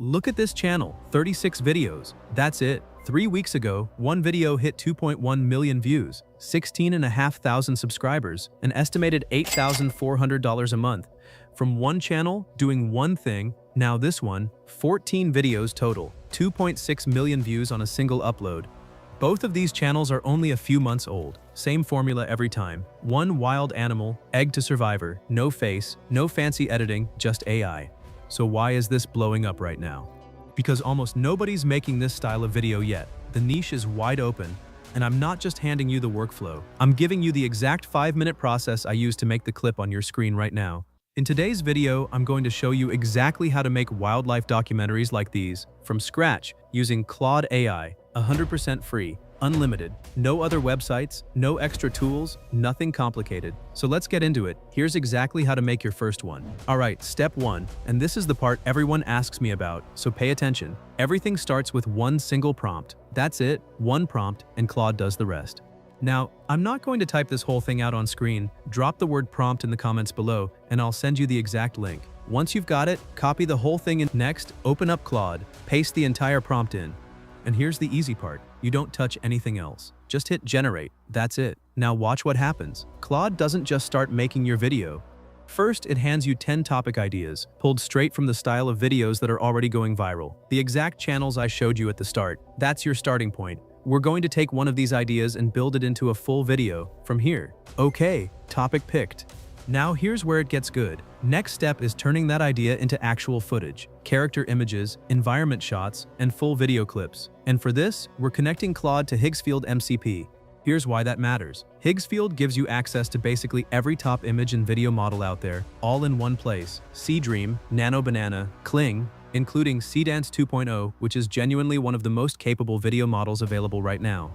Look at this channel, 36 videos. That's it. 3 weeks ago, one video hit 2.1 million views, 16,500 subscribers, an estimated $8,400 a month. From one channel, doing one thing, now this one, 14 videos total, 2.6 million views on a single upload. Both of these channels are only a few months old. Same formula every time. One wild animal, egg to survivor, no face, no fancy editing, just AI. So why is this blowing up right now? Because almost nobody's making this style of video yet. The niche is wide open, and I'm not just handing you the workflow. I'm giving you the exact 5-minute process I use to make the clip on your screen right now. In today's video, I'm going to show you exactly how to make wildlife documentaries like these from scratch using Claude AI, 100% free, unlimited, no other websites, no extra tools, nothing complicated. So let's get into it. Here's exactly how to make your first one. Alright, step 1, and this is the part everyone asks me about, so pay attention. Everything starts with one single prompt. That's it, one prompt, and Claude does the rest. Now, I'm not going to type this whole thing out on screen. Drop the word prompt in the comments below, and I'll send you the exact link. Once you've got it, copy the whole thing in. Next, open up Claude, paste the entire prompt in. And here's the easy part. You don't touch anything else. Just hit generate. That's it. Now watch what happens. Claude doesn't just start making your video. First, it hands you 10 topic ideas, pulled straight from the style of videos that are already going viral. The exact channels I showed you at the start. That's your starting point. We're going to take one of these ideas and build it into a full video from here. Okay, topic picked. Now here's where it gets good. Next step is turning that idea into actual footage, character images, environment shots, and full video clips. And for this, we're connecting Claude to Higgsfield MCP. Here's why that matters. Higgsfield gives you access to basically every top image and video model out there, all in one place. Seedream, Nano Banana, Kling, including Seedance 2.0, which is genuinely one of the most capable video models available right now.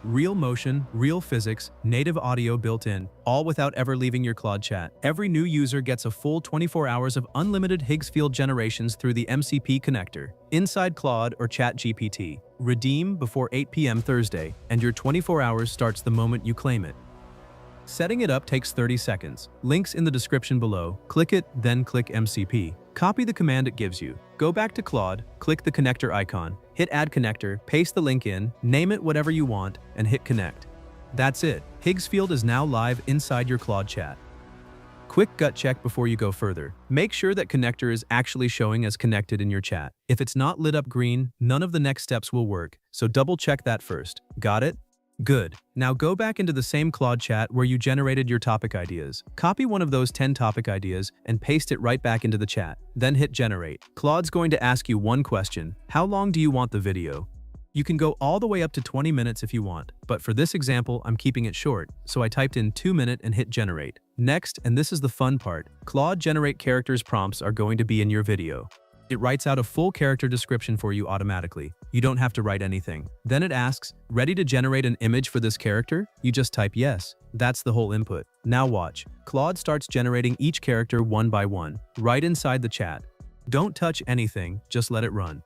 Real motion, real physics, native audio built in, all without ever leaving your Claude chat. Every new user gets a full 24 hours of unlimited Higgsfield generations through the MCP connector, inside Claude or ChatGPT. Redeem before 8 p.m. Thursday, and your 24 hours starts the moment you claim it. Setting it up takes 30 seconds. Links in the description below. Click it, then click MCP. Copy the command it gives you. Go back to Claude, click the connector icon, hit Add Connector, paste the link in, name it whatever you want, and hit Connect. That's it. Higgsfield is now live inside your Claude chat. Quick gut check before you go further. Make sure that connector is actually showing as connected in your chat. If it's not lit up green, none of the next steps will work, so double check that first. Got it? Good. Now go back into the same Claude chat where you generated your topic ideas. Copy one of those 10 topic ideas and paste it right back into the chat. Then hit generate. Claude's going to ask you one question. How long do you want the video? You can go all the way up to 20 minutes if you want, but for this example, I'm keeping it short, so I typed in 2 minute and hit generate. Next, and this is the fun part, Claude generate characters prompts are going to be in your video. It writes out a full character description for you automatically. You don't have to write anything. Then it asks, ready to generate an image for this character? You just type yes. That's the whole input. Now watch. Claude starts generating each character one by one, right inside the chat. Don't touch anything, just let it run.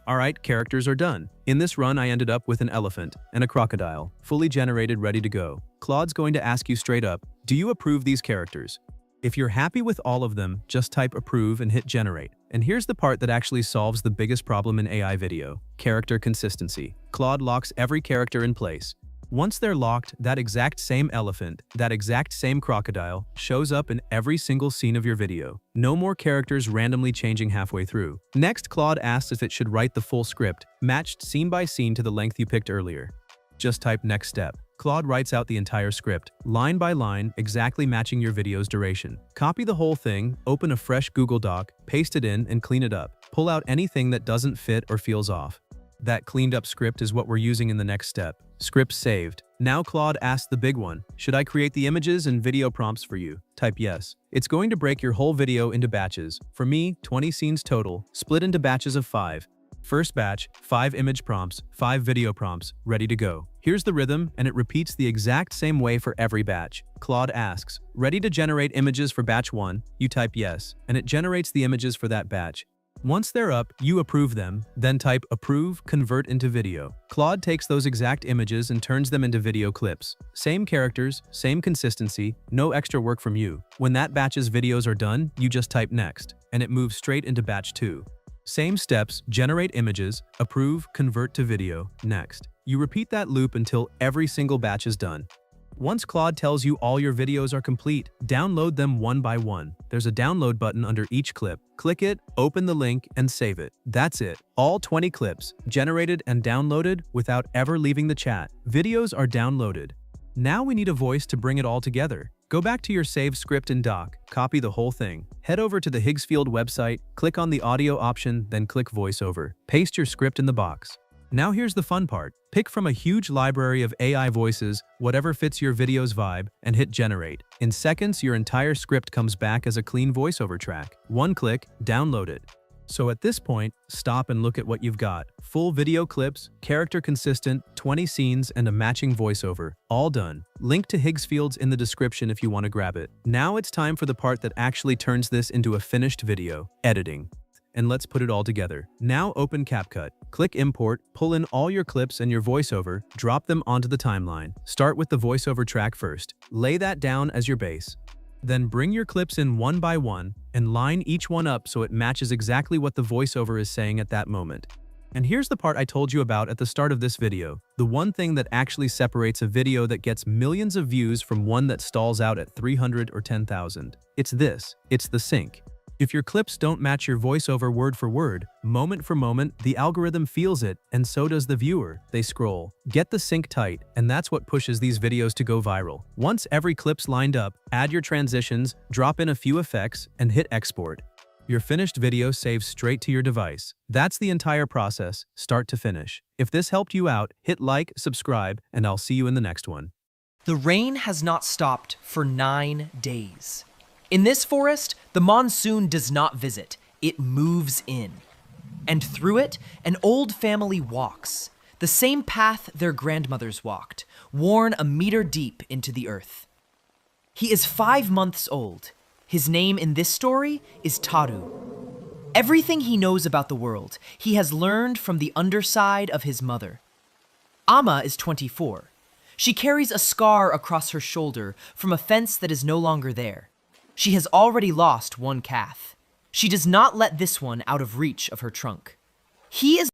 Alright, characters are done. In this run, I ended up with an elephant and a crocodile, fully generated, ready to go. Claude's going to ask you straight up, do you approve these characters? If you're happy with all of them, just type approve and hit generate. And here's the part that actually solves the biggest problem in AI video: character consistency. Claude locks every character in place. Once they're locked, that exact same elephant, that exact same crocodile, shows up in every single scene of your video. No more characters randomly changing halfway through. Next, Claude asks if it should write the full script, matched scene by scene to the length you picked earlier. Just type next step. Claude writes out the entire script, line by line, exactly matching your video's duration. Copy the whole thing, open a fresh Google Doc, paste it in, and clean it up. Pull out anything that doesn't fit or feels off. That cleaned up script is what we're using in the next step. Script saved. Now Claude asks the big one. Should I create the images and video prompts for you? Type yes. It's going to break your whole video into batches. For me, 20 scenes total, split into batches of 5. First batch, 5 image prompts, 5 video prompts, ready to go. Here's the rhythm, and it repeats the exact same way for every batch. Claude asks, ready to generate images for batch 1? You type yes, and it generates the images for that batch. Once they're up, you approve them, then type approve, convert into video. Claude takes those exact images and turns them into video clips. Same characters, same consistency, no extra work from you. When that batch's videos are done, you just type next, and it moves straight into batch 2. Same steps, generate images, approve, convert to video, next. You repeat that loop until every single batch is done. Once Claude tells you all your videos are complete, download them one by one. There's a download button under each clip. Click it, open the link, and save it. That's it. All 20 clips, generated and downloaded without ever leaving the chat. Videos are downloaded. Now we need a voice to bring it all together. Go back to your saved script in Doc, copy the whole thing. Head over to the Higgsfield website, click on the audio option, then click voiceover. Paste your script in the box. Now here's the fun part. Pick from a huge library of AI voices, whatever fits your video's vibe, and hit generate. In seconds, your entire script comes back as a clean voiceover track. One click, download it. So at this point, stop and look at what you've got. Full video clips, character consistent, 20 scenes, and a matching voiceover. All done. Link to Higgsfield's in the description if you want to grab it. Now it's time for the part that actually turns this into a finished video, editing. And let's put it all together. Now open CapCut. Click Import, pull in all your clips and your voiceover, drop them onto the timeline. Start with the voiceover track first. Lay that down as your base. Then bring your clips in one by one and line each one up so it matches exactly what the voiceover is saying at that moment. And here's the part I told you about at the start of this video, the one thing that actually separates a video that gets millions of views from one that stalls out at 300 or 10,000. It's this. It's the sync. If your clips don't match your voiceover word for word, moment for moment, the algorithm feels it, and so does the viewer. They scroll. Get the sync tight, and that's what pushes these videos to go viral. Once every clip's lined up, add your transitions, drop in a few effects, and hit export. Your finished video saves straight to your device. That's the entire process, start to finish. If this helped you out, hit like, subscribe, and I'll see you in the next one. The rain has not stopped for 9 days. In this forest, the monsoon does not visit, it moves in. And through it, an old family walks, the same path their grandmothers walked, worn a meter deep into the earth. He is 5 months old. His name in this story is Taru. Everything he knows about the world, he has learned from the underside of his mother. Amma is 24. She carries a scar across her shoulder from a fence that is no longer there. She has already lost one calf. She does not let this one out of reach of her trunk. He is